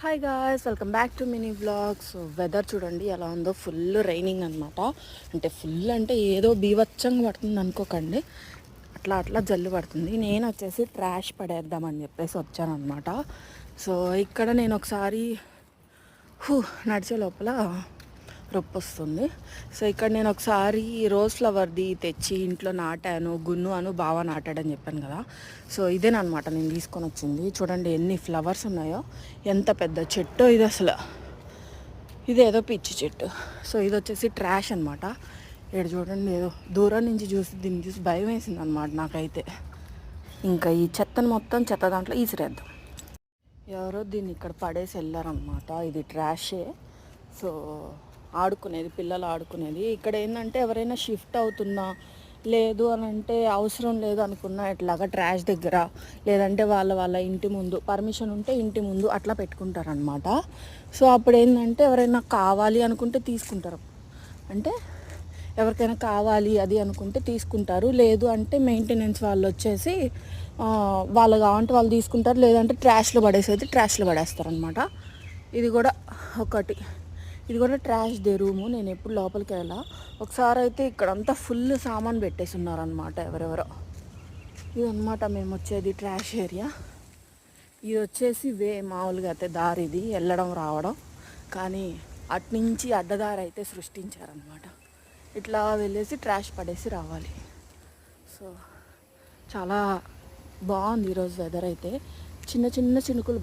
Hi guys, welcome back to mini vlogs. Weather చూడండి ఎలా ఉందో. ఫుల్ రైనింగ్ అనమాట. అంటే ఫుల్ అంటే ఏదో బీభత్సంగా పడుతుంది అనుకోకండి, అట్లా అట్లా జల్లు పడుతుంది. నేను వచ్చేసి ట్రాష్ పడేద్దామని చెప్పేసి వచ్చానమాట. సో ఇక్కడ నేను ఒకసారి నడిచే లోపల రొప్పి వస్తుంది. సో ఇక్కడ నేను ఒకసారి రోజ్ ఫ్లవర్ది తెచ్చి ఇంట్లో నాటాను. గున్ను అను బాగా నాటాడని చెప్పాను కదా. సో ఇదేనమాట నేను తీసుకొని వచ్చింది. చూడండి ఎన్ని ఫ్లవర్స్ ఉన్నాయో, ఎంత పెద్ద చెట్టు ఇది అసలు. ఇదేదో పిచ్చి చెట్టు. సో ఇది వచ్చేసి ట్రాష్ అనమాట. ఇక్కడ చూడండి, ఏదో దూరం నుంచి దీన్ని చూసి భయం వేసింది అనమాట నాకైతే. ఇంకా ఈ చెత్తను మొత్తం చెత్త దాంట్లో ఈసిరేద్దాం. ఎవరో దీన్ని ఇక్కడ పడేసి వెళ్ళారనమాట. ఇది ట్రాషే. సో ఆడుకునేది, పిల్లలు ఆడుకునేది. ఇక్కడ ఏంటంటే ఎవరైనా షిఫ్ట్ అవుతున్నా, లేదు అని అంటే అవసరం లేదు అనుకున్నా ఇట్లాగా ట్రాష్ దగ్గర, లేదంటే వాళ్ళ ఇంటి ముందు పర్మిషన్ ఉంటే ఇంటి ముందు అట్లా పెట్టుకుంటారనమాట. సో అప్పుడు ఏంటంటే ఎవరైనా కావాలి అనుకుంటే తీసుకుంటారు. అంటే ఎవరికైనా కావాలి అది అనుకుంటే తీసుకుంటారు. లేదు అంటే మెయింటెనెన్స్ వాళ్ళు వచ్చేసి వాళ్ళు కావాలంటే వాళ్ళు తీసుకుంటారు, లేదంటే ట్రాష్లో పడేసేది ట్రాష్లో పడేస్తారనమాట. ఇది కూడా ఒకటి. ఇది కూడా ట్రాష్ దే రూము. నేను ఎప్పుడు లోపలికి వెళ్ళా. ఒకసారి అయితే ఇక్కడంతా ఫుల్ సామాన్ పెట్టేసి ఉన్నారనమాట ఎవరెవరో. ఇది అనమాట మేము వచ్చేది ట్రాష్ ఏరియా. ఇది వచ్చేసి మామూలుగా అయితే దారి, ఇది వెళ్ళడం రావడం. కానీ అట్నుంచి అడ్డదారి అయితే సృష్టించారనమాట. ఇట్లా వెళ్ళేసి ట్రాష్ పడేసి రావాలి. సో చాలా బాగుంది ఈరోజు వెదర్ అయితే. చిన్న చిన్న చినుకులు పడుతుంది.